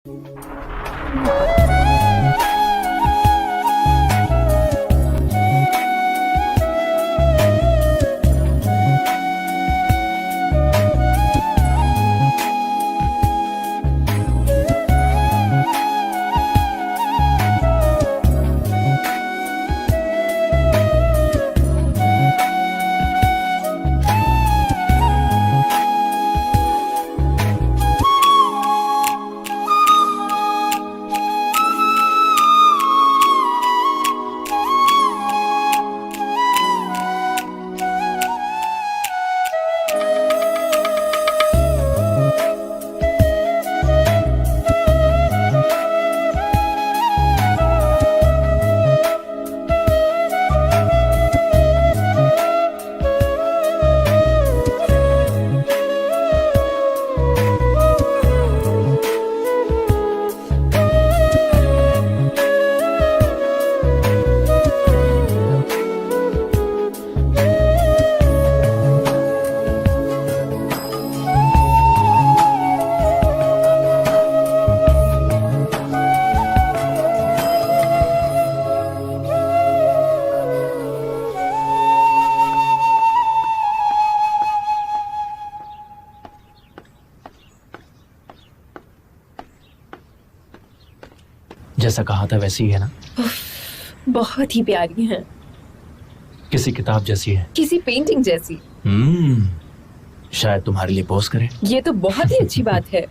जैसा कहा था वैसी ही है ना? बहुत ही प्यारी है। किसी किताब जैसी है, किसी पेंटिंग जैसी। शायद तुम्हारे लिए पोज करे। ये तो बहुत ही अच्छी बात है।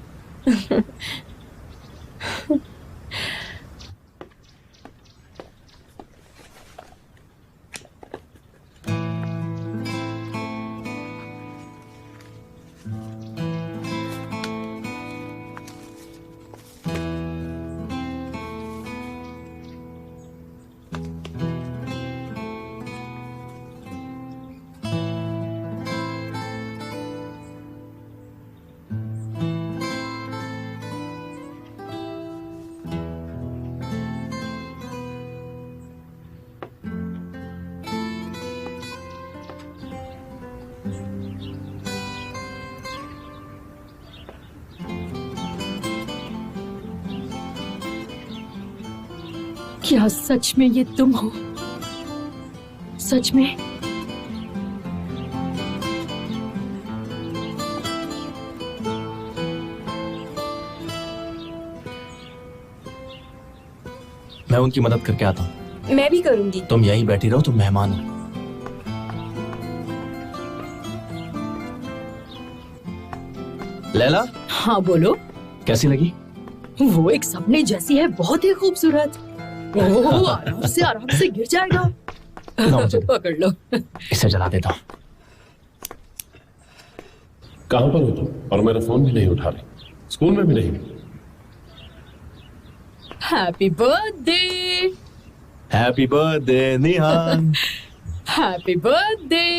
क्या सच में ये तुम हो? सच में? मैं उनकी मदद करके आता हूँ। मैं भी करूंगी। तुम यहीं बैठी रहो, तुम मेहमान हो। लैला। हाँ बोलो। कैसी लगी? वो एक सपने जैसी है, बहुत ही खूबसूरत। ओह, आराम से गिर जाएगा। पकड़ लो। इसे जला देता हूँ। कहाँ पर हो तुम? और मेरा फोन भी नहीं उठा रही, स्कूल में भी नहीं। Happy birthday. Happy birthday Nihan. Happy birthday.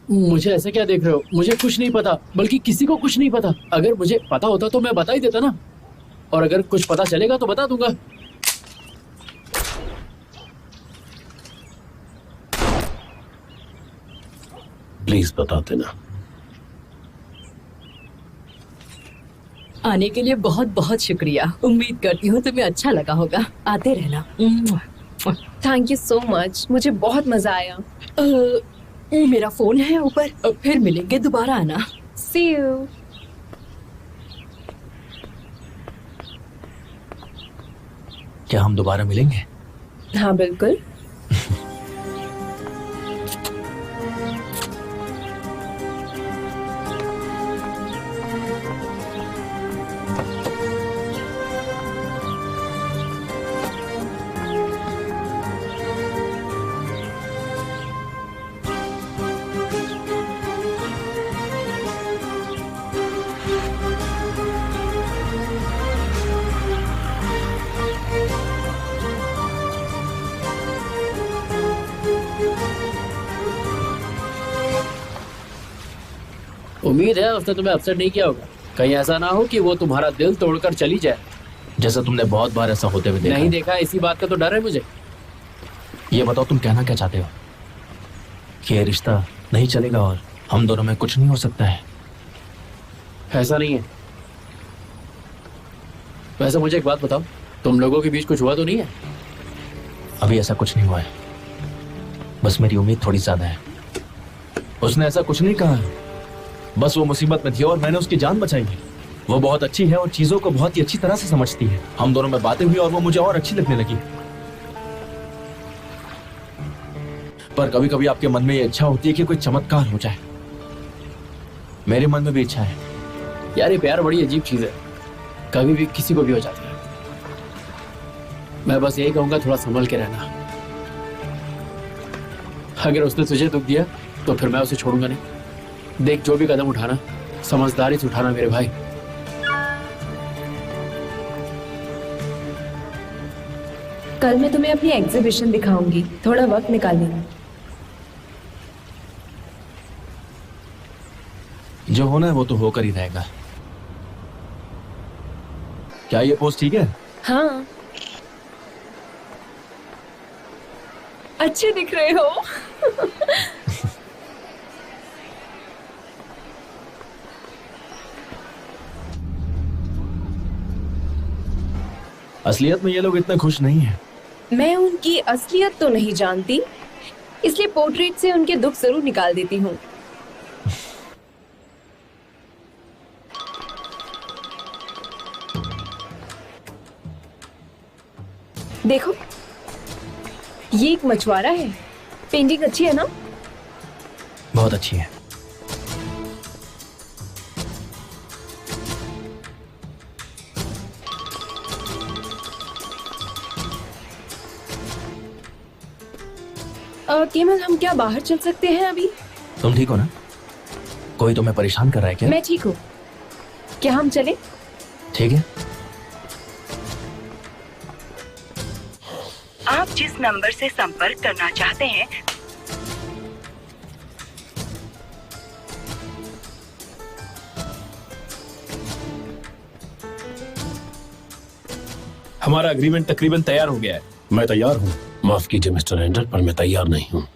मुझे ऐसे क्या देख रहे हो? मुझे कुछ नहीं पता, बल्कि किसी को कुछ नहीं पता। अगर मुझे पता होता तो मैं बता ही देता ना, और अगर कुछ पता चलेगा तो बता दूंगा। प्लीज बता देना। आने के लिए बहुत बहुत शुक्रिया। उम्मीद करती हूँ तुम्हें अच्छा लगा होगा। आते रहना। थैंक यू सो मच, मुझे बहुत मजा आया। मेरा फोन है ऊपर, फिर मिलेंगे, दोबारा आना। See you. क्या हम दोबारा मिलेंगे? हाँ बिल्कुल। उम्मीद है उसने तुम्हें अपसेट नहीं किया होगा। कहीं ऐसा ना हो कि वो तुम्हारा दिल तोड़कर चली जाए। जैसा तुमने बहुत बार ऐसा होते हुए देखा। नहीं देखा, इसी बात का तो डर है मुझे। ये बताओ तुम कहना क्या चाहते हो? कि ये रिश्ता नहीं चलेगा और हम दोनों में कुछ नहीं हो सकता है? ऐसा नहीं है। वैसे मुझे एक बात बताओ, तुम लोगों के बीच कुछ हुआ तो नहीं है? अभी ऐसा कुछ नहीं हुआ है, बस मेरी उम्मीद थोड़ी ज्यादा है। उसने ऐसा कुछ नहीं कहा, बस वो मुसीबत में थी और मैंने उसकी जान बचाई है। वो बहुत अच्छी है और चीजों को बहुत ही अच्छी तरह से समझती है। हम दोनों में बातें हुई और वो मुझे और अच्छी लगने लगी। पर कभी कभी आपके मन में ये इच्छा होती है कि कोई चमत्कार हो जाए। मेरे मन में भी इच्छा है। यार ये प्यार बड़ी अजीब चीज है, कभी भी किसी को भी हो जाता है। मैं बस यही कहूंगा, थोड़ा संभल के रहना। अगर उसने तुझे दुख दिया तो फिर मैं उसे छोड़ूंगा नहीं। देख, जो भी कदम उठाना समझदारी से उठाना मेरे भाई। कल मैं तुम्हें अपनी एग्जीबिशन दिखाऊंगी, थोड़ा वक्त निकाल लेना। जो होना है वो तो होकर ही रहेगा। क्या ये पोस्ट ठीक है? हाँ, अच्छे दिख रहे हो। असलियत में ये लोग इतने खुश नहीं हैं। मैं उनकी असलियत तो नहीं जानती, इसलिए पोर्ट्रेट से उनके दुख जरूर निकाल देती हूँ। देखो, ये एक मछुआरा है। पेंटिंग अच्छी है ना? बहुत अच्छी है। केवल हम क्या बाहर चल सकते हैं अभी? तुम ठीक हो ना? कोई तुम्हें परेशान कर रहा है क्या? मैं ठीक हूँ। क्या हम चले? ठीक है। आप जिस नंबर से संपर्क करना चाहते हैं हमारा एग्रीमेंट तकरीबन तैयार हो गया है। मैं तैयार हूँ। माफ कीजिए मिस्टर एंडर, पर मैं तैयार नहीं हूँ।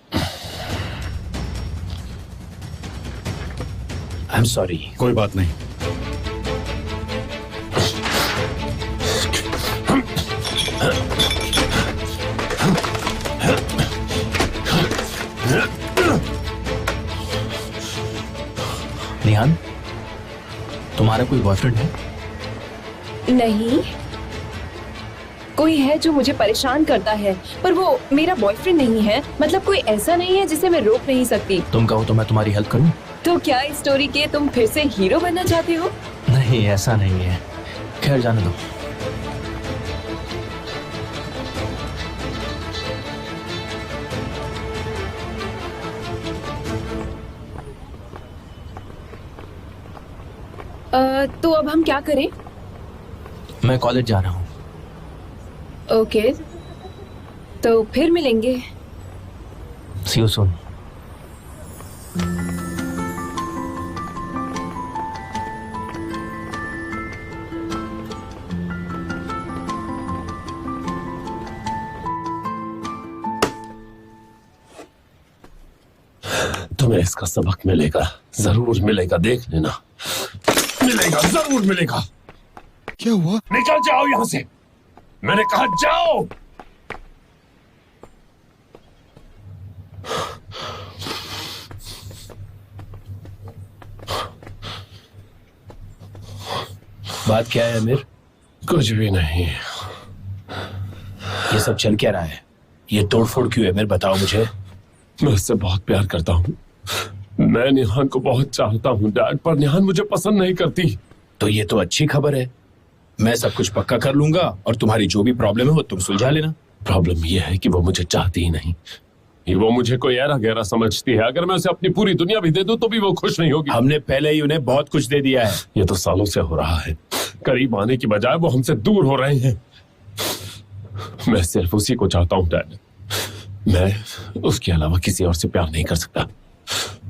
I am sorry. कोई बात नहीं। निहान, तुम्हारा कोई बॉयफ्रेंड है? नहीं, कोई है जो मुझे परेशान करता है, पर वो मेरा बॉयफ्रेंड नहीं है। मतलब कोई ऐसा नहीं है जिसे मैं रोक नहीं सकती। तुम कहो तो मैं तुम्हारी हेल्प करूं? तो क्या इस स्टोरी के तुम फिर से हीरो बनना चाहते हो? नहीं, ऐसा नहीं है। खैर, जाने दो। तो अब हम क्या करें? मैं कॉलेज जा रहा हूँ। ओके, तो फिर मिलेंगे। See you soon. तुम्हें इसका सबक मिलेगा, जरूर मिलेगा, देख लेना। मिलेगा, जरूर मिलेगा। क्या हुआ? निकल जाओ यहां से, मैंने कहा जाओ। बात क्या है अमीर? कुछ भी नहीं। ये सब चल क्या रहा है? ये तोड़फोड़ क्यों है अमीर, बताओ मुझे। मैं उससे बहुत प्यार करता हूँ। मैं निहान को बहुत चाहता हूँ डैड, पर निहान मुझे पसंद नहीं करती। तो ये तो अच्छी खबर है। मैं सब कुछ पक्का कर लूंगा और तुम्हारी जो भी प्रॉब्लम है वो तुम सुलझा लेना। प्रॉब्लम ये है कि वो मुझे चाहती ही नहीं। वो मुझे कोई ऐरा गहरा समझती है। अगर मैं उसे अपनी पूरी दुनिया भी दे दूं तो भी वो खुश नहीं होगी। हमने पहले ही उन्हें बहुत कुछ दे दिया है। ये तो सालों से हो रहा है। करीब आने की बजाय वो हमसे दूर हो रहे हैं। मैं सिर्फ उसी को चाहता हूँ डैड। मैं उसके अलावा किसी और से प्यार नहीं कर सकता।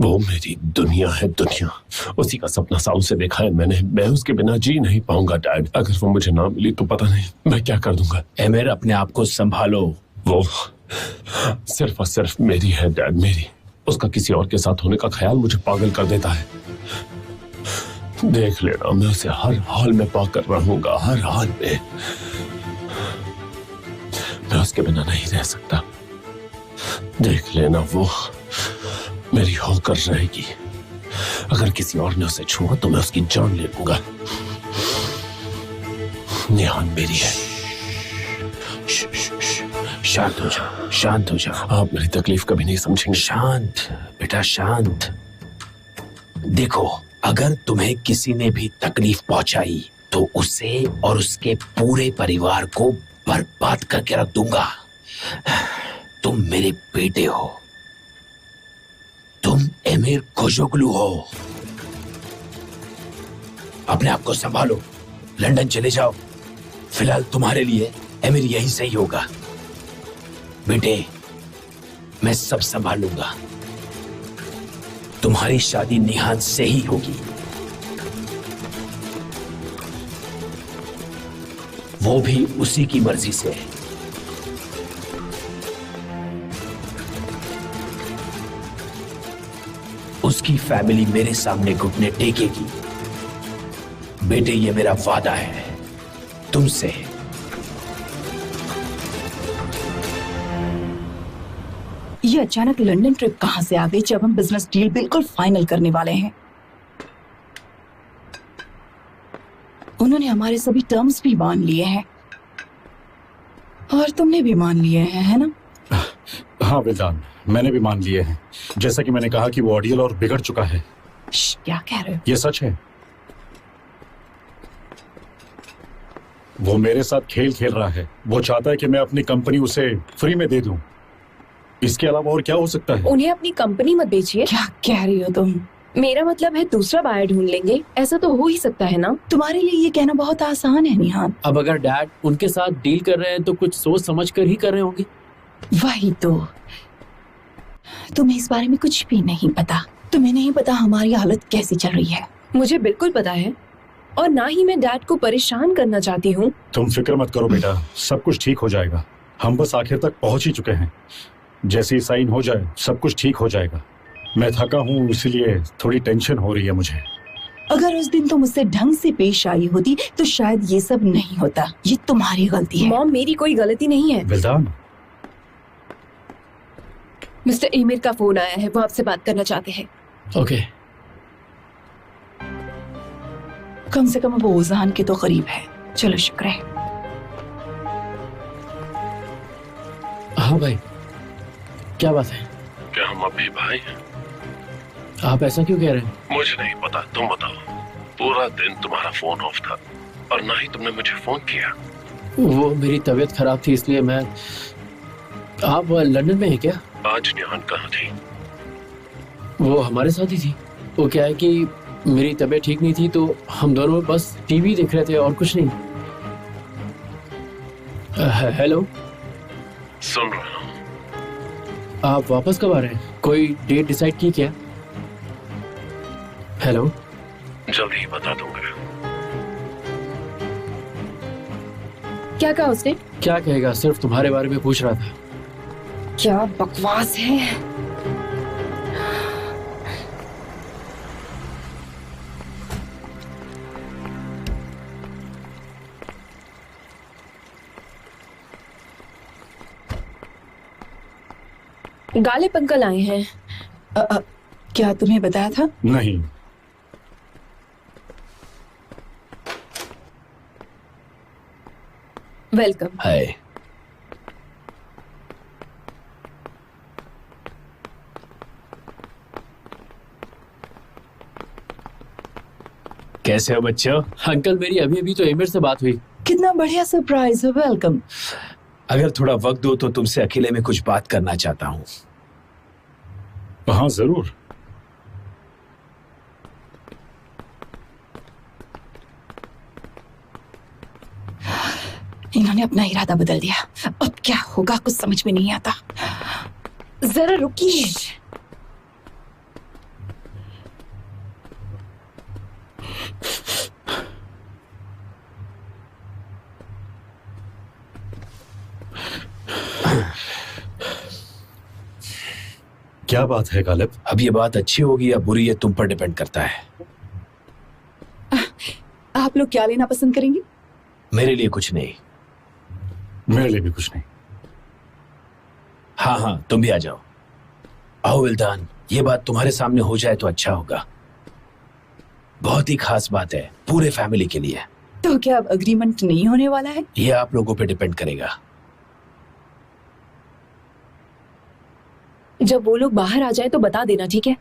वो मेरी दुनिया है, दुनिया। उसी का सपना सालों से देखा है मैंने। मैं उसके बिना जी नहीं पाऊंगा डैड। अगर वो मुझे ना मिली तो पता नहीं मैं क्या कर दूंगा। एमिर, अपने आप को संभालो। वो सिर्फ और सिर्फ मेरी है डैड, मेरी। उसका किसी और के साथ होने का ख्याल मुझे पागल कर देता है। देख लेना, मैं उसे हर हाल में पाकर रहूंगा, हर हाल में। मैं उसके बिना नहीं रह सकता। देख लेना, वो मेरी होकर रहेगी। अगर किसी और ने उसे छुआ तो मैं उसकी जान ले लूंगा। निहान मेरी है। शांत हो जाओ, शांत हो जाओ। आप मेरी तकलीफ कभी नहीं समझेंगे। शांत बेटा, शांत। देखो, अगर तुम्हें किसी ने भी तकलीफ पहुंचाई तो उसे और उसके पूरे परिवार को बर्बाद करके रख दूंगा। तुम मेरे बेटे हो, तुम एमिर खोजोगलू हो। अपने आप को संभालो, लंदन चले जाओ। फिलहाल तुम्हारे लिए एमिर यही सही होगा। बेटे, मैं सब संभाल लूंगा। तुम्हारी शादी निहान से ही होगी। वो भी उसी की मर्जी से। उसकी फैमिली मेरे सामने घुटने टेकेगी। बेटे, ये मेरा वादा है तुमसे। ये अचानक लंदन ट्रिप कहां से आ गई जब हम बिजनेस डील बिल्कुल फाइनल करने वाले हैं? उन्होंने हमारे सभी टर्म्स भी मान लिए हैं और तुमने भी मान लिए हैं, है ना? हाँ विल्दान, मैंने भी मान लिए हैं। जैसा कि मैंने कहा कि वो ऑडियल और बिगड़ चुका है। क्या कह रहे हो? ये सच है। वो मेरे साथ खेल खेल रहा है। वो चाहता है कि मैं अपनी कंपनी उसे फ्री में दे दूं। इसके अलावा और क्या हो सकता है? उन्हें अपनी कंपनी मत बेचिए। क्या कह रही हो तुम? मेरा मतलब है दूसरा बायर ढूंढ लेंगे। ऐसा तो हो ही सकता है ना? तुम्हारे लिए ये कहना बहुत आसान है निहान। अब अगर डैड उनके साथ डील कर रहे हैं तो कुछ सोच समझ कर ही कर रहे होंगे। वही तो, तुम्हें इस बारे में कुछ भी नहीं पता। तुम्हें नहीं पता हमारी हालत कैसी चल रही है। मुझे बिल्कुल पता है, और ना ही मैं डैड को परेशान करना चाहती हूँ। तुम फिक्र मत करो बेटा, सब कुछ ठीक हो जाएगा। हम बस आखिर तक पहुंच ही चुके हैं। जैसे ही साइन हो जाए सब कुछ ठीक हो जाएगा। मैं थका हूँ, इसलिए थोड़ी टेंशन हो रही है मुझे। अगर उस दिन तुम मुझसे ढंग से पेश आई होती तो शायद ये सब नहीं होता। ये तुम्हारी गलती है। मॉम, मेरी कोई गलती नहीं है। विल्दान, मिस्टर एमिर का फोन आया है, वो आपसे बात करना चाहते हैं। ओके। कम से कम वो ओजान के तो करीब है। चलो, शुक्र है। हाँ भाई, क्या बात है? क्या हम अभी भाई हैं? आप ऐसा क्यों कह रहे हैं? मुझे नहीं पता, तुम बताओ। पूरा दिन तुम्हारा फोन ऑफ था और ना ही तुमने मुझे फोन किया। वो मेरी तबीयत खराब थी इसलिए मैं। आप लंदन में हैं क्या? आज निहान कहाँ थी? वो हमारे साथ ही थी। वो क्या है कि मेरी तबीयत ठीक नहीं थी तो हम दोनों बस टीवी देख रहे थे और कुछ नहीं। हेलो, सुन रहा हूँ। आप वापस कब आ रहे हैं? कोई डेट डिसाइड की क्या? हेलो, जल्दी ही बता दूंगा। क्या कहा उसने? क्या कहेगा, सिर्फ तुम्हारे बारे में पूछ रहा था। क्या बकवास है। गालिब अंकल आए हैं। क्या तुम्हें बताया था? नहीं। वेलकम। हाय। कैसे हो बच्चों? अंकल, मेरी अभी अभी तो एमिर से बात हुई। कितना बढ़िया सरप्राइज है। वेलकम। अगर थोड़ा वक्त दो तो तुमसे अकेले में कुछ बात करना चाहता हूँ। हाँ जरूर। इन्होंने अपना इरादा बदल दिया। अब क्या होगा कुछ समझ में नहीं आता। जरा रुकिए। क्या बात है गालिब? अब ये बात अच्छी होगी या बुरी, ये तुम पर डिपेंड करता है। आप लोग क्या लेना पसंद करेंगे? मेरे लिए कुछ नहीं। मेरे लिए भी कुछ नहीं। हाँ हाँ, तुम भी आ जाओ। आओ विल्दान, ये बात तुम्हारे सामने हो जाए तो अच्छा होगा। बहुत ही खास बात है पूरे फैमिली के लिए। तो क्या अब अग्रीमेंट नहीं होने वाला है? ये आप लोगों पे डिपेंड करेगा। जब वो लोग बाहर आ जाए तो बता देना, ठीक है?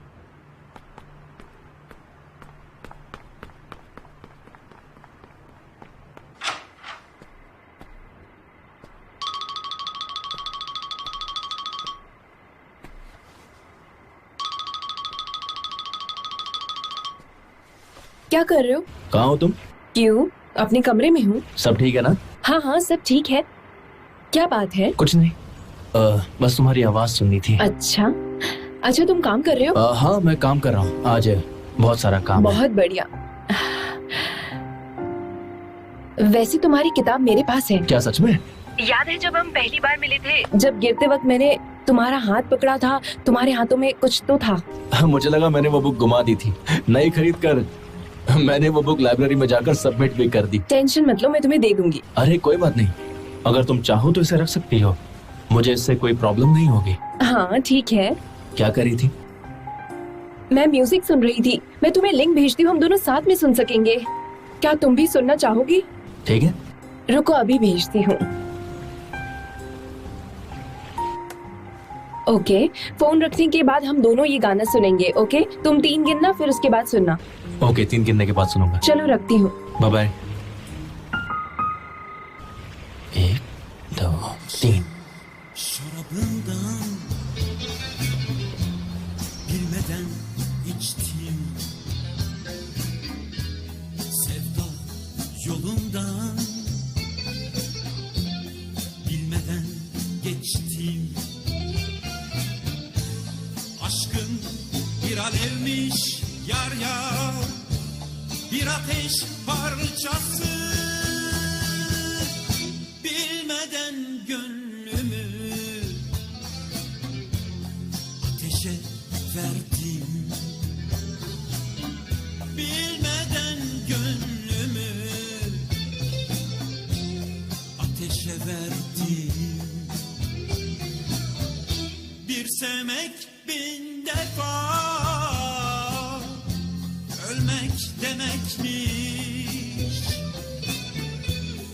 क्या कर रहे हो? कहाँ हो तुम? क्यों? अपने कमरे में हूँ। सब ठीक है ना? हाँ हाँ, सब ठीक है। क्या बात है? कुछ नहीं, बस तुम्हारी आवाज सुननी थी। अच्छा अच्छा, तुम काम कर रहे हो? हाँ, मैं काम कर रहा हूँ। आज बहुत सारा काम है। बहुत बढ़िया। वैसे तुम्हारी किताब मेरे पास है। क्या सच में? याद है जब हम पहली बार मिले थे? जब गिरते वक्त मैंने तुम्हारा हाथ पकड़ा था, तुम्हारे हाथों में कुछ तो था। मुझे लगा मैंने वो बुक गुमा दी थी। नई खरीद कर मैंने वो बुक लाइब्रेरी में जाकर सबमिट भी कर दी। टेंशन मत लो, मैं तुम्हें दे दूंगी। अरे कोई बात नहीं, अगर तुम चाहो तो इसे रख सकती हो, मुझे इससे कोई प्रॉब्लम नहीं होगी। हाँ ठीक है। क्या कर रही थी? मैं म्यूजिक सुन रही थी। मैं तुम्हें लिंक भेजती हूँ, हम दोनों साथ में सुन सकेंगे। क्या तुम भी सुनना चाहोगी? ठीक है, रुको अभी भेजती हूँ। ओके, फोन रखने के बाद हम दोनों ये गाना सुनेंगे। ओके, तुम 3 गिनना, फिर उसके बाद सुनना। ओके, 3 गिनने के बाद सुनूंगा। चलो रखती हूँ। Bye bye. 1 2 3। Şarabından bilmeden içtim, sevda yolundan bilmeden geçtim. Aşkın bir alevmiş yar yar, bir ateş parçası, bilmeden gönlümü ateşe verdim, bilmeden gönlümü ateşe verdim. Bir sevmek 1000 defa ölmek demekmiş.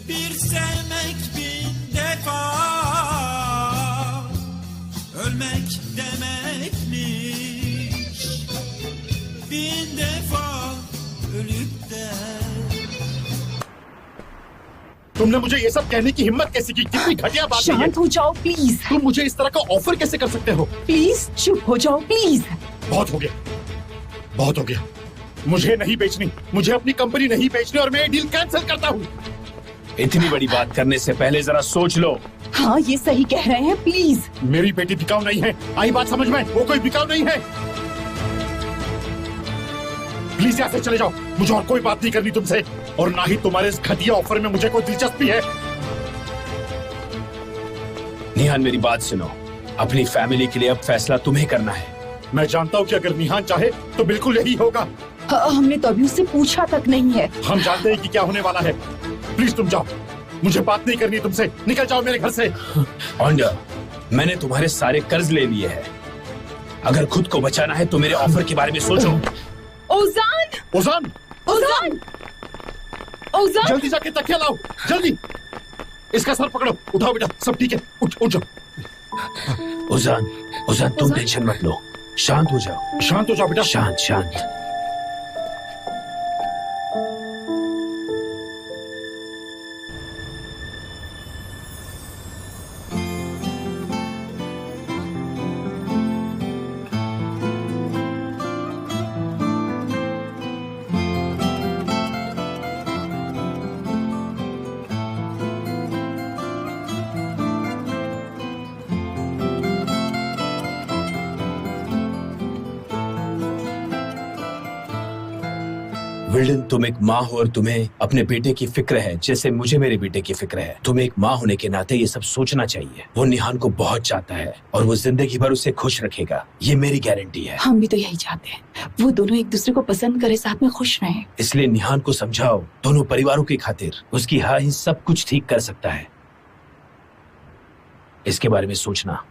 Bir sevmek 1000 defa ölmek demekmiş. 1000 defa ölüp de तुमने मुझे ये सब कहने की हिम्मत कैसे की? कितनी घटिया बात है ये। शांत हो जाओ प्लीज। तुम मुझे इस तरह का ऑफर कैसे कर सकते हो? प्लीज चुप हो जाओ प्लीज। बहुत हो गया, बहुत हो गया। मुझे नहीं बेचनी, मुझे अपनी कंपनी नहीं बेचनी और मैं ये डील कैंसिल करता हूँ। इतनी बड़ी बात करने से पहले जरा सोच लो। हाँ ये सही कह रहे हैं, प्लीज। मेरी बेटी बिकाऊ नहीं है, आई बात समझ में? वो कोई बिकाऊ नहीं है। प्लीज यहाँ से चले जाओ, मुझे और कोई बात नहीं करनी तुमसे, और ना ही तुम्हारे इस घटिया ऑफर में मुझे कोई दिलचस्पी है। निहान मेरी बात सुनो, अपनी फैमिली के लिए अब फैसला तुम्हें करना है। मैं जानता हूँ कि अगर निहान चाहे तो बिल्कुल यही होगा। हमने तो अभी उससे पूछा तक नहीं है। हम जानते हैं कि क्या होने वाला है। प्लीज तुम जाओ, मुझे बात नहीं करनी तुमसे। निकल जाओ मेरे घर से। ऑन्डर, मैंने तुम्हारे सारे कर्ज ले लिए हैं। अगर खुद को बचाना है तो मेरे ऑफर के बारे में सोचो। ओजान! ओजान! ओजान! ओजान! जल्दी जाके तकिया लाओ, जल्दी। इसका सर पकड़ो, उठाओ बेटा, सब ठीक है, उठ उठ जाओ। ओजान, ओजान तुम टेंशन मत लो, शांत हो जाओ। शांत हो जाओ बेटा। शांत शांत। विल्डन, तुम एक माँ हो और तुम्हें अपने बेटे की फिक्र है जैसे मुझे मेरे बेटे की फिक्र है। तुम्हें एक माँ होने के नाते ये सब सोचना चाहिए। वो निहान को बहुत चाहता है और वो जिंदगी भर उसे खुश रखेगा, ये मेरी गारंटी है। हम भी तो यही चाहते हैं, वो दोनों एक दूसरे को पसंद करे, साथ में खुश रहें। इसलिए निहान को समझाओ, दोनों परिवारों की खातिर उसकी हाँ ही सब कुछ ठीक कर सकता है। इसके बारे में सोचना।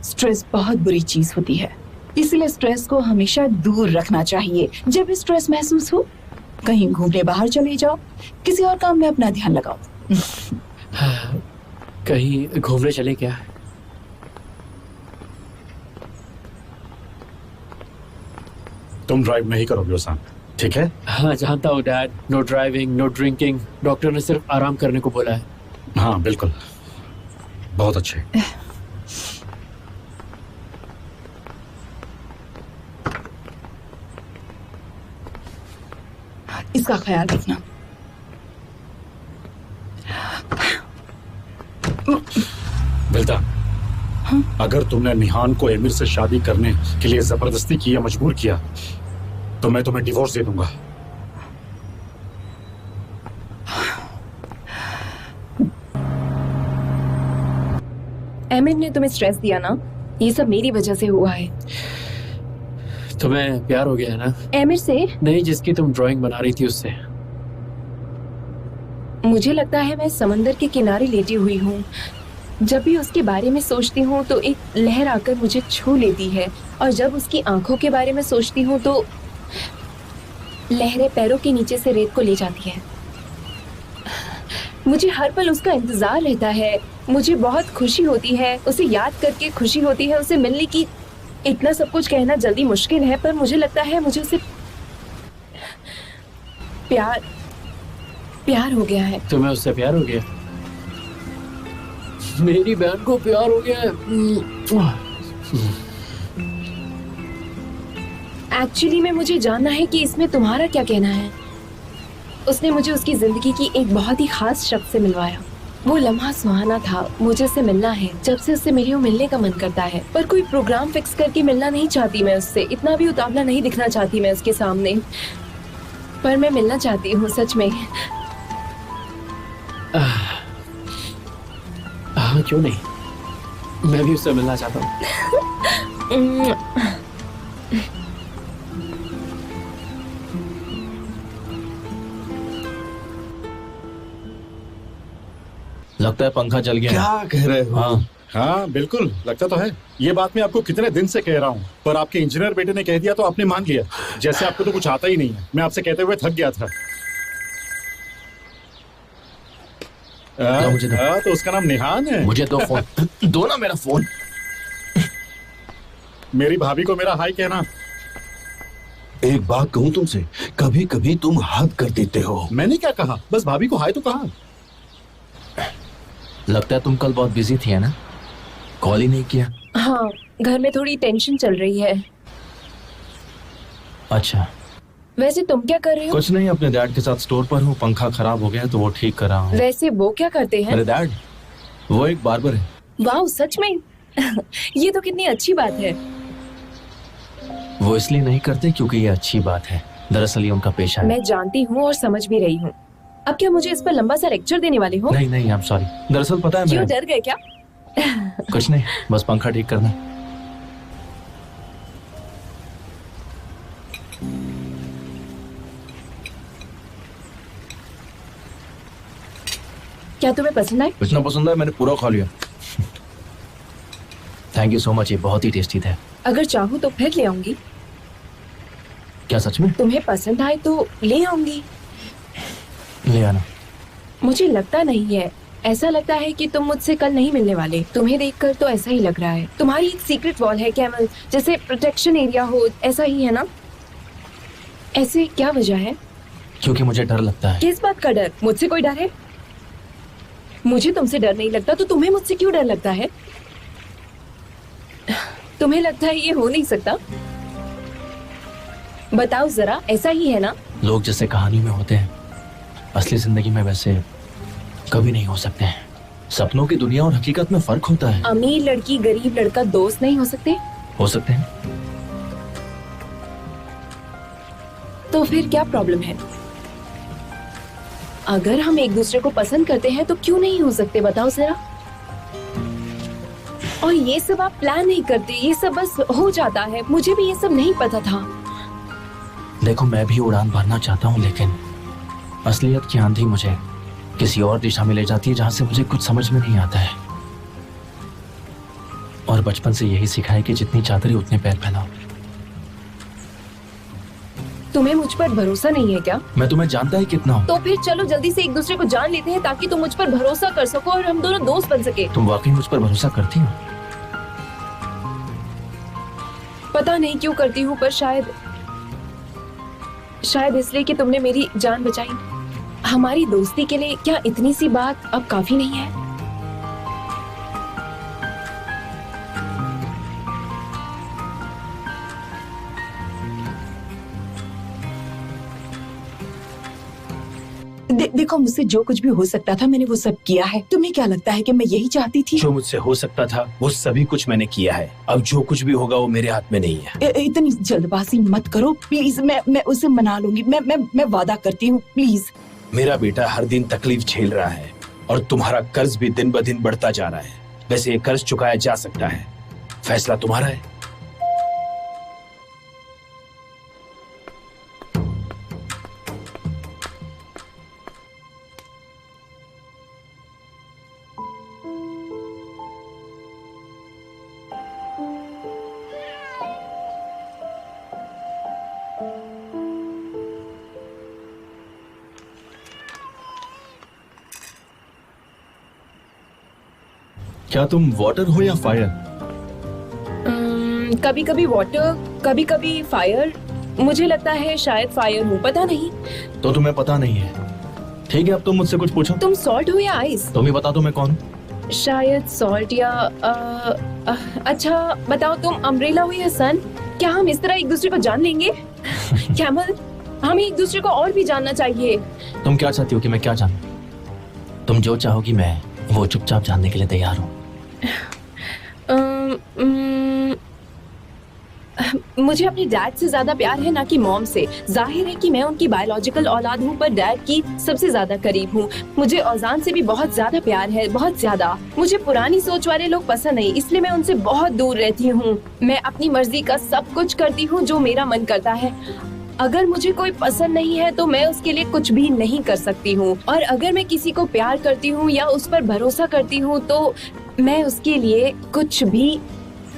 स्ट्रेस बहुत बुरी चीज होती है, इसलिए स्ट्रेस को हमेशा दूर रखना चाहिए। जब भी स्ट्रेस महसूस हो, कहीं घूमने बाहर चले जाओ, किसी और काम में अपना ध्यान लगाओ। कहीं घूमने चले क्या? तुम ड्राइव नहीं करोगे ओसान, ठीक है? हाँ जानता हूँ dad. No driving, no drinking. Doctor ने सिर्फ आराम करने को बोला है। हाँ बिल्कुल, बहुत अच्छे। इसका ख्याल रखना। बिल्ता, अगर तुमने निहान को एमिर से शादी करने के लिए जबरदस्ती की या मजबूर किया तो मैं तुम्हें डिवोर्स दे दूंगा। एमिर ने तुम्हें स्ट्रेस दिया ना, ये सब मेरी वजह से हुआ है। तुम्हें प्यार हो गया है ना? एमिर से नहीं, जिसकी तुम ड्राइंग बना रही थी उससे। मुझे लगता है मैं समंदर के किनारे लेटी हुई हूँ। जब भी उसके बारे में सोचती हूँ तो एक लहर आकर मुझे छू लेती है, और जब उसकी आंखों के बारे में सोचती हूँ तो लहरें पैरों के नीचे से रेत को ले जाती है। मुझे हर पल उसका इंतजार रहता है। मुझे बहुत खुशी होती है, उसे याद करके खुशी होती है, उसे मिलने की। इतना सब कुछ कहना जल्दी मुश्किल है, पर मुझे लगता है मुझे उसे प्यार हो गया है। तुम्हें उससे प्यार हो गया? मेरी बहन को प्यार हो गया है। एक्चुअली में मुझे जानना है कि इसमें तुम्हारा क्या कहना है। उसने मुझे उसकी जिंदगी की एक बहुत ही खास शख्स से मिलवाया। वो लम्हा सुहाना था। मुझे उससे मिलना है। जब से उससे मेरे को मिलने का मन करता है, पर कोई प्रोग्राम फिक्स करके मिलना नहीं चाहती मैं उससे। इतना भी उतावला नहीं दिखना चाहती मैं उसके सामने, पर मैं मिलना चाहती हूँ सच में। हाँ क्यों नहीं, मैं भी उससे मिलना चाहता हूँ। लगता है पंखा चल गया। क्या कह रहे हो? हाँ हाँ बिल्कुल लगता तो है। ये बात मैं आपको कितने दिन से कह रहा हूँ, पर आपके इंजीनियर बेटे ने कह दिया तो आपने मान लिया। जैसे आपको तो कुछ आता ही नहीं है। मैं आपसे कहते हुए थक गया था। मुझे तो उसका नाम निहान है। मुझे दो फोन दो ना मेरा फोन। मेरी भाभी को मेरा हाय कहना। एक बात कहूँ तुमसे, कभी कभी तुम हद कर देते हो। मैंने क्या कहा, बस भाभी को हाय तो कहा। लगता है तुम कल बहुत बिजी थी है ना, कॉल ही नहीं किया। हाँ, घर में थोड़ी टेंशन चल रही है। अच्छा, वैसे तुम क्या कर रहे हो? कुछ नहीं, अपने डैड के साथ स्टोर पर हूँ। पंखा खराब हो गया है तो वो ठीक कर रहा हूँ। वैसे वो क्या करते हैं? मेरे डैड, वो एक बार्बर है। वाह, सच में? ये तो कितनी अच्छी बात है। वो इसलिए नहीं करते क्योंकि ये अच्छी बात है, दरअसल ये उनका पेशा है। मैं जानती हूँ और समझ भी रही हूँ। अब क्या मुझे इस पर लंबा सा लेक्चर देने वाले हो? नहीं नहीं, आई एम सॉरी। दरअसल पता है क्यों, मैं डर गए क्या? कुछ नहीं, बस पंखा ठीक करना। क्या तुम्हें पसंद आए? इतना पसंद है, मैंने पूरा खा लिया। थैंक यू सो मच, ये बहुत ही टेस्टी था। अगर चाहूँ तो फिर ले आऊंगी। क्या सच में? तुम्हें पसंद आए तो ले आऊंगी। ले आना। मुझे लगता नहीं है, ऐसा लगता है कि तुम मुझसे कल नहीं मिलने वाले। तुम्हें देखकर तो ऐसा ही लग रहा है। तुम्हारी एक सीक्रेट वॉल है कैमल, जैसे प्रोटेक्शन एरिया हो, ऐसा ही है ना? ऐसे क्या वजह है? क्योंकि मुझे डर लगता है। किस बात का डर? मुझसे कोई डर है? मुझे तुमसे डर नहीं लगता तो तुम्हें मुझसे क्यों डर लगता है? तुम्हें लगता है ये हो नहीं सकता? बताओ जरा, ऐसा ही है ना? लोग जैसे कहानी में होते हैं, असली जिंदगी में वैसे कभी नहीं हो सकते हैं। सपनों की दुनिया और हकीकत में फर्क होता है। अमीर लड़की गरीब लड़का दोस्त नहीं हो सकते? हो सकते हैं। तो फिर क्या प्रॉब्लम है? अगर हम एक दूसरे को पसंद करते हैं तो क्यों नहीं हो सकते, बताओ जरा। और ये सब आप प्लान नहीं करते, ये सब बस हो जाता है। मुझे भी ये सब नहीं पता था। देखो, मैं भी उड़ान भरना चाहता हूँ, लेकिन असलियत की आंधी मुझे किसी और दिशा में ले जाती है जहां से मुझे कुछ समझ में नहीं आता है। और बचपन से यही सीखा है कि जितनी चादरें उतने पैर फैलाओ। तुम्हें मुझ पर भरोसा नहीं है क्या? मैं तुम्हें जानता ही कितना हूँ। तो फिर चलो जल्दी से एक दूसरे को जान लेते हैं ताकि तुम मुझ पर भरोसा कर सको और हम दोनों दोस्त बन सके। तुम वाकई मुझ पर भरोसा करती हो? पता नहीं क्यों करती हूँ, पर शायद इसलिए कि तुमने मेरी जान बचाई। हमारी दोस्ती के लिए क्या इतनी सी बात अब काफी नहीं है? देखो, मुझसे जो कुछ भी हो सकता था मैंने वो सब किया है। तुम्हें क्या लगता है कि मैं यही चाहती थी? जो मुझसे हो सकता था वो सभी कुछ मैंने किया है। अब जो कुछ भी होगा वो मेरे हाथ में नहीं है। इतनी जल्दबाजी मत करो प्लीज। मैं उसे मना लूंगी। मैं वादा करती हूँ, प्लीज। मेरा बेटा हर दिन तकलीफ झेल रहा है और तुम्हारा कर्ज भी दिन ब दिन बढ़ता जा रहा है। वैसे ये कर्ज चुकाया जा सकता है, फैसला तुम्हारा है। क्या तुम वाटर हो या फायर? कभी कभी वाटर, कभी कभी फायर। मुझे लगता है शायद फायर हूँ, पता नहीं। तो तुम्हें पता नहीं है। ठीक है, अब तुम मुझसे कुछ पूछो। तुम सॉल्ट हो या आइस? तुम ही बता दो मैं कौन हूँ। शायद सॉल्ट या अच्छा बताओ, तुम अम्ब्रेला हो या सन? क्या हम इस तरह एक दूसरे को जान लेंगे? कैमल, हमें एक दूसरे को और भी जानना चाहिए। तुम क्या चाहती हो कि मैं क्या जानूं? तुम जो चाहोगी मैं वो चुपचाप जानने के लिए तैयार हूँ। मुझे अपने डैड से ज्यादा प्यार है, ना कि मॉम से। जाहिर है कि मैं उनकी बायोलॉजिकल औलाद हूँ, पर डैड की सबसे ज्यादा करीब हूँ। मुझे औजान से भी बहुत ज्यादा प्यार है, बहुत ज्यादा। मुझे पुरानी सोच वाले लोग पसंद नहीं, इसलिए मैं उनसे बहुत दूर रहती हूँ। मैं अपनी मर्जी का सब कुछ करती हूँ जो मेरा मन करता है। अगर मुझे कोई पसंद नहीं है तो मैं उसके लिए कुछ भी नहीं कर सकती हूँ। और अगर मैं किसी को प्यार करती हूँ या उस पर भरोसा करती हूँ तो मैं उसके लिए कुछ भी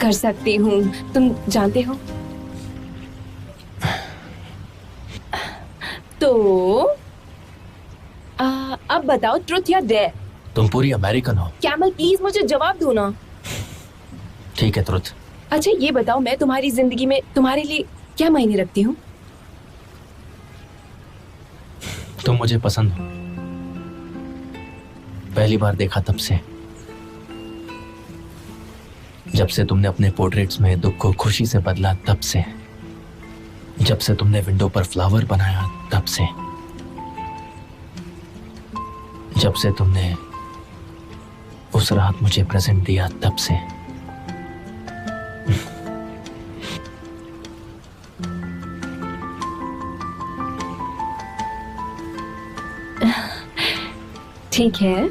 कर सकती हूँ। तुम जानते हो? तो अब बताओ, ट्रुथ या डेयर? तुम पूरी अमेरिकन हो। कैमल प्लीज मुझे जवाब दो ना। ठीक है, ट्रुथ। अच्छा ये बताओ, मैं तुम्हारी जिंदगी में तुम्हारे लिए क्या मायने रखती हूँ? तुम मुझे पसंद हो। पहली बार देखा तब से, जब से तुमने अपने पोर्ट्रेट्स में दुख को खुशी से बदला तब से, जब से तुमने विंडो पर फ्लावर बनाया तब से, जब से तुमने उस रात मुझे प्रेजेंट दिया तब से। ठीक है,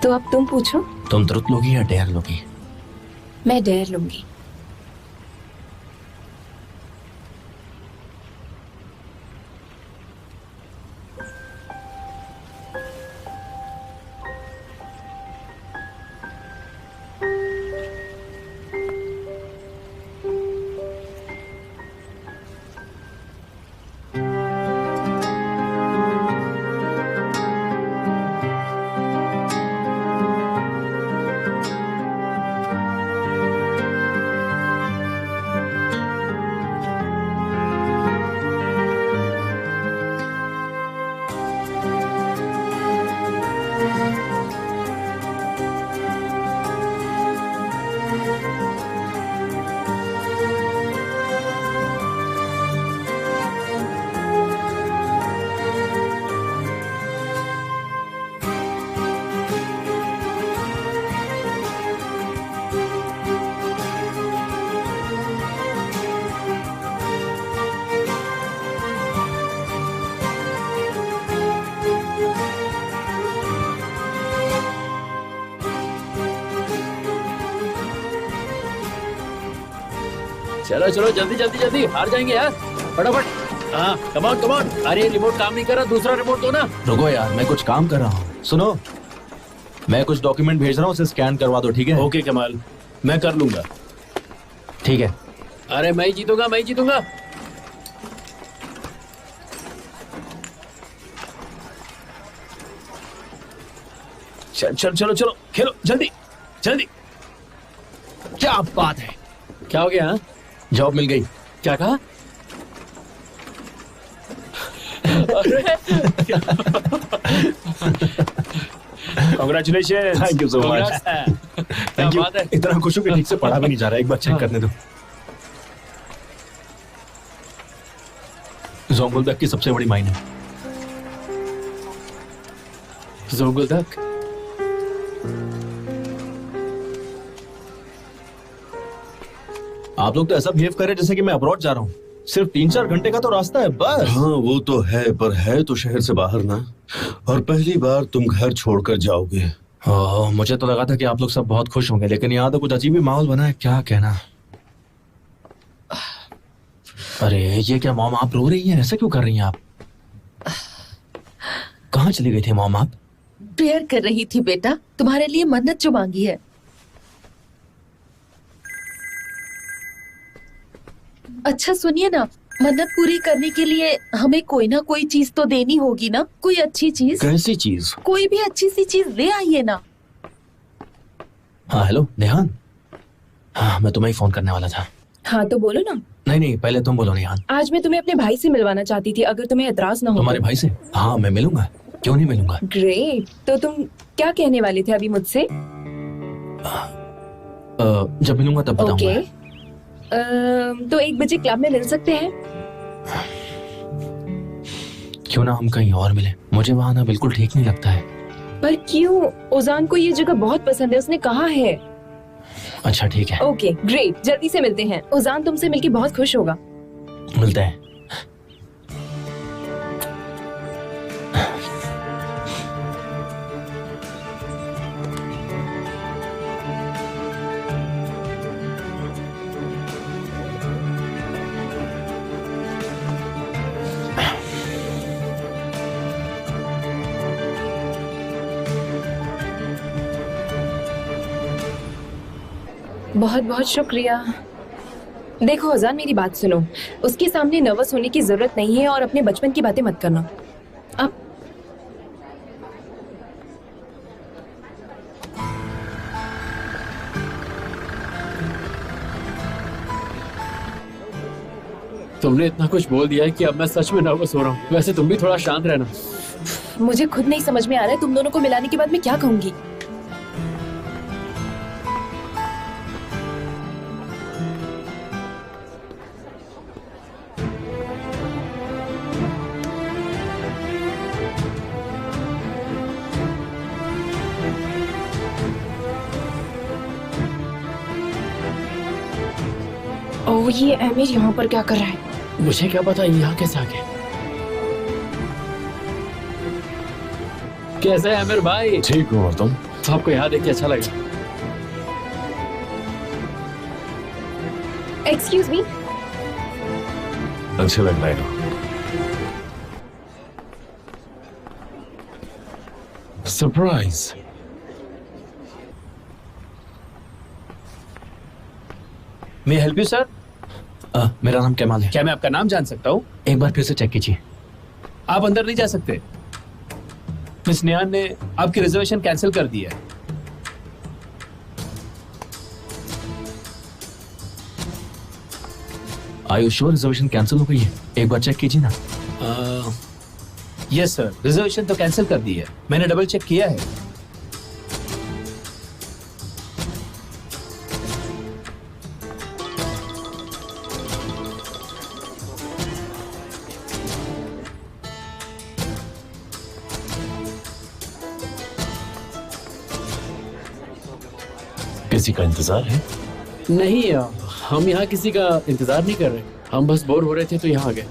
तो अब तुम पूछो। तुम ट्रुथ लोगी या डेयर लोगी? मैं डेयर लूंगी। चलो चलो जल्दी जल्दी जल्दी, हार जाएंगे यार, फटाफट। हाँ कमान कमान। अरे रिमोट काम नहीं कर रहा, दूसरा रिमोट दो ना। रुको यार, मैं कुछ काम कर रहा हूँ। सुनो, मैं कुछ डॉक्यूमेंट भेज रहा हूँ, उसे स्कैन करवा दो, ठीक है? ओके कमाल, मैं कर लूंगा। ठीक है। अरे मैं ही जीतूंगा, मैं ही जीतूंगा। चल चल चलो चलो खेलो जल्दी जल्दी। क्या बात है? क्या हो गया? हाँ? जॉब मिल गई। क्या कहा? Congratulation. Thank you so much. क्या बात है? इतना खुश हूं कि ठीक से पढ़ा भी नहीं जा रहा, एक बार चेक करने दो। जोंगुल्दक की सबसे बड़ी माइन है। जोंगुल्दक? आप लोग तो ऐसा बिहेव कर रहे हैं जैसे कि मैं अब्रॉड जा रहा हूँ। सिर्फ 3-4 घंटे का तो रास्ता है बस। हाँ वो तो है, पर है तो शहर से बाहर ना, और पहली बार तुम घर छोड़कर जाओगे। मुझे तो लगा था कि आप लोग सब बहुत खुश होंगे, लेकिन यहाँ तो कुछ अजीब ही माहौल बना है, क्या कहना। अरे ये क्या मॉम, आप रो रही हैं? ऐसा क्यों कर रही हैं आप? कहाँ चली गई थी मॉम आप? प्रेयर कर रही थी बेटा, तुम्हारे लिए मन्नत जो मांगी है। अच्छा सुनिए ना, मन्नत पूरी करने के लिए हमें कोई ना कोई चीज तो देनी होगी ना, कोई अच्छी चीज। कैसी चीज? कोई भी अच्छी सी चीज ले आइए ना। हाँ हेलो नेहान। हाँ मैं तुम्हें ही फोन करने वाला था। हाँ तो बोलो ना। नहीं नहीं, पहले तुम बोलो नेहान। आज मैं तुम्हें अपने भाई से मिलवाना चाहती थी, अगर तुम्हें एतराज ना हो। तुम्हारे भाई से? हाँ मैं मिलूंगा, क्यों नहीं मिलूंगा। ग्रेट। तो तुम क्या कहने वाले थे अभी मुझसे? जब मिलूंगा तब बताऊंगा। ओके। तो 1 बजे क्लब में मिल सकते हैं? क्यों ना हम कहीं और मिले, मुझे वहाँ आना बिल्कुल ठीक नहीं लगता है। पर क्यों? ओजान को ये जगह बहुत पसंद है, उसने कहा है। अच्छा ठीक है। ओके ग्रेट, जल्दी से मिलते हैं। ओजान तुमसे मिलके बहुत खुश होगा। मिलते हैं। बहुत बहुत शुक्रिया। देखो अजान, मेरी बात सुनो, उसके सामने नर्वस होने की जरूरत नहीं है और अपने बचपन की बातें मत करना। अब तुमने इतना कुछ बोल दिया है कि अब मैं सच में नर्वस हो रहा हूँ। वैसे तुम भी थोड़ा शांत रहना। मुझे खुद नहीं समझ में आ रहा है तुम दोनों को मिलाने के बाद मैं क्या कहूंगी। ओह, ये अमीर यहाँ पर क्या कर रहा है? मुझे क्या पता यहाँ कैसे आ गए। कैसे है आमिर भाई? ठीक हो और तुम? आपको यहाँ देख के अच्छा लगा। Excuse me. अच्छा लग रहा है। सरप्राइज। मैं हेल्प यू सर? मेरा नाम कमाल है। क्या मैं आपका नाम जान सकता हूँ? एक बार फिर से चेक कीजिए। आप अंदर नहीं जा सकते। मिस नेहान ने आपकी रिजर्वेशन कैंसिल कर दी है। Are you sure reservation cancel हो गई है? एक बार चेक कीजिए ना। यस सर, रिजर्वेशन तो कैंसिल कर दी है, मैंने डबल चेक किया है। किसी का इंतजार है? नहीं, हम यहाँ किसी का इंतजार नहीं कर रहे। हम बस बोर हो रहे थे तो यहाँ आ गए।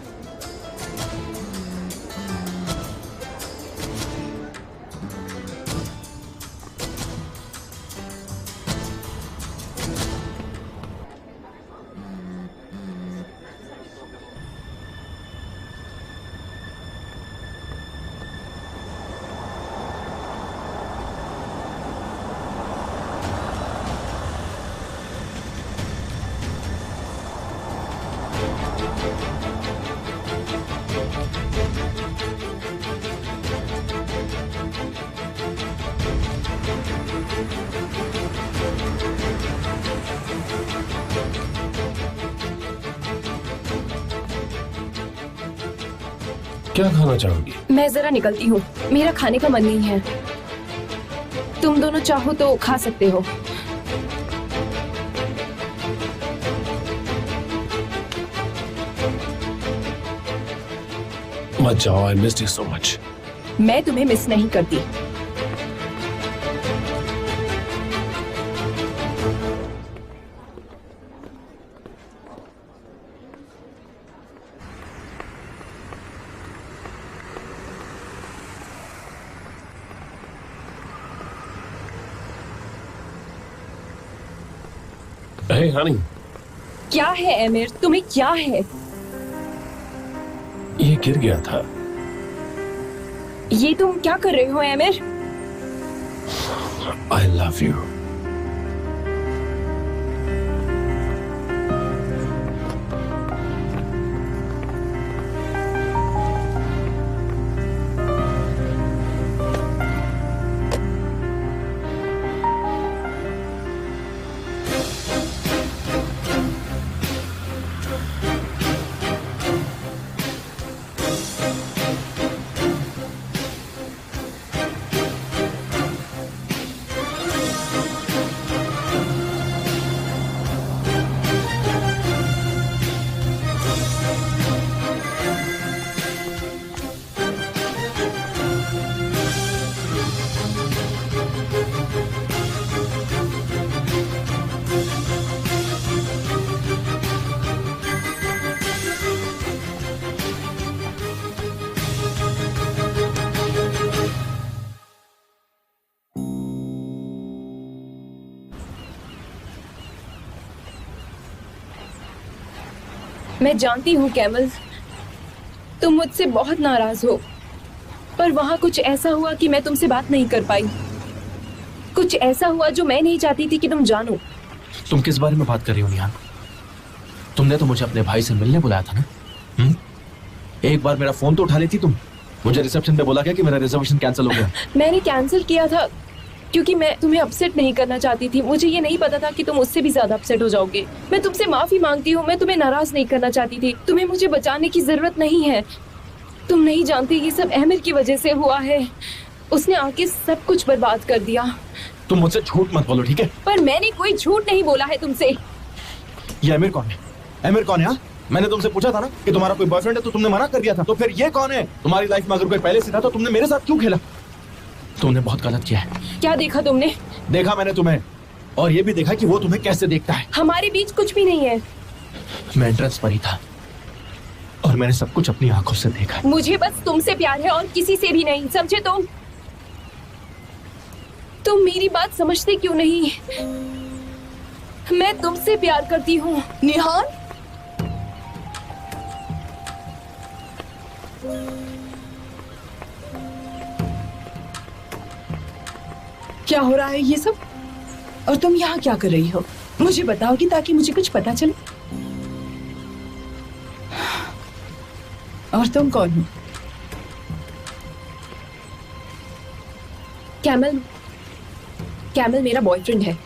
क्या खाना चाहोगी? मैं जरा निकलती हूँ, मेरा खाने का मन नहीं है। तुम दोनों चाहो तो खा सकते हो। मत जाओ, I missed you so much. मैं तुम्हें मिस नहीं करती। हे हनी, क्या है एमिर, तुम्हें क्या है? ये गिर गया था। ये तुम क्या कर रहे हो एमिर? I love you. मैं जानती हूँ कैमल, तुम मुझसे बहुत नाराज हो, पर वहाँ कुछ ऐसा हुआ कि मैं तुमसे बात नहीं कर पाई। कुछ ऐसा हुआ जो मैं नहीं चाहती थी कि तुम जानो। तुम किस बारे में बात कर रही हो निहान? तुमने तो मुझे अपने भाई से मिलने बुलाया था ना? एक बार मेरा फोन तो उठा लेती तुम। मुझे रिसेप्शन पे बोला क्या कि मेरा रिजर्वेशन कैंसिल हो गया? मैंने कैंसिल किया था क्योंकि मैं तुम्हें अपसेट नहीं करना चाहती थी। मुझे ये नहीं पता था कि तुम उससे भी ज्यादा अपसेट हो जाओगे। मैं तुमसे माफी मांगती हूँ, मैं तुम्हें नाराज नहीं करना चाहती थी। तुम्हें मुझे बचाने की जरूरत नहीं है। तुम नहीं जानते ये सब अहमद की वजह से हुआ है। उसने आके सब कुछ बर्बाद कर दिया। तुम मुझसे झूठ मत बोलो, ठीक है? पर मैंने कोई झूठ नहीं बोला है तुमसे। ये अमीर कौन है? अमीर कौन है? मैंने तुमसे पूछा था ना कि तुम्हारा कोई बॉयफ्रेंड है, तो तुमने मना कर दिया था। तो फिर ये कौन है? तुम्हारी लाइफ में अगर कोई पहले से था तो तुमने मेरे साथ क्यों खेला? तुमने बहुत गलत किया है। क्या देखा तुमने? देखा मैंने तुम्हें, और ये भी देखा कि वो तुम्हें कैसे देखता है। हमारे बीच कुछ भी नहीं है। मैं एंट्रेंस पर ही था और मैंने सब कुछ अपनी आंखों से देखा। मुझे बस तुमसे प्यार है और किसी से भी नहीं, समझे? तुम मेरी बात समझते क्यों नहीं? मैं तुमसे प्यार करती हूँ। निहान, क्या हो रहा है ये सब? और तुम यहाँ क्या कर रही हो? मुझे बताओगी ताकि मुझे कुछ पता चले। और तुम कौन हो? कैमल, कैमल मेरा बॉयफ्रेंड है।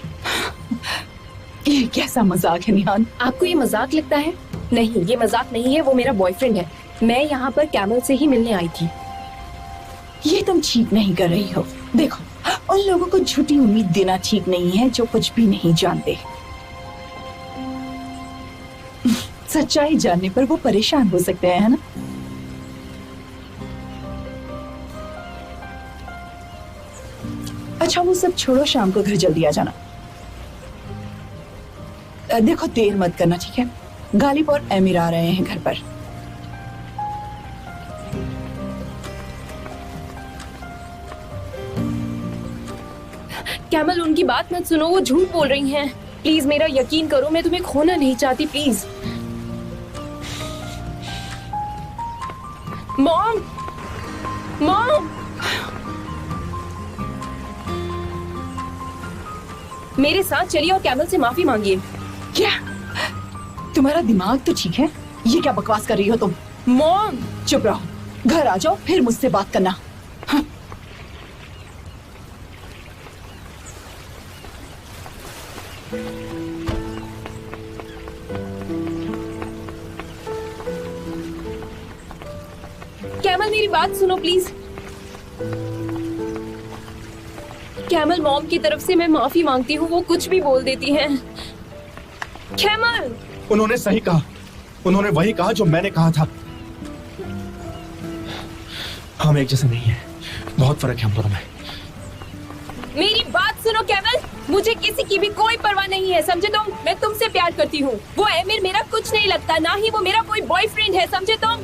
ये कैसा मजाक है निहान? आपको ये मजाक लगता है? नहीं, ये मजाक नहीं है, वो मेरा बॉयफ्रेंड है। मैं यहाँ पर कैमल से ही मिलने आई थी। ये तुम ठीक नहीं कर रही हो। देखो, उन लोगों को झूठी उम्मीद देना ठीक नहीं है जो कुछ भी नहीं जानते। सच्चाई जानने पर वो परेशान हो सकते हैं, है ना? अच्छा वो सब छोड़ो, शाम को घर जल्दी आ जाना। देखो देर मत करना, ठीक है? गालिब और एमिर आ रहे हैं घर पर। कैमल, उनकी बात मत सुनो, वो झूठ बोल रही हैं। प्लीज मेरा यकीन करो, मैं तुम्हें खोना नहीं चाहती। प्लीज मॉम, मॉम, मेरे साथ चलिए और कैमल से माफी मांगिए। क्या तुम्हारा दिमाग तो ठीक है? ये क्या बकवास कर रही हो तुम? मॉम, चुप रहो, घर आ जाओ फिर मुझसे बात करना। हाँ। कैमल मेरी बात सुनो प्लीज। कैमल, मॉम की तरफ से मैं माफी मांगती हूँ, वो कुछ भी बोल देती हैं। कैमल, उन्होंने सही कहा, उन्होंने वही कहा जो मैंने कहा था। हम एक जैसे नहीं हैं, बहुत फर्क है हम दोनों में। मेरी बात सुनो कैमल, मुझे किसी की भी कोई परवाह नहीं है, समझे तुम? मैं तुमसे प्यार करती हूँ। वो एमिर मेरा कुछ नहीं लगता, ना ही वो मेरा कोई बॉयफ्रेंड है, समझे तुम?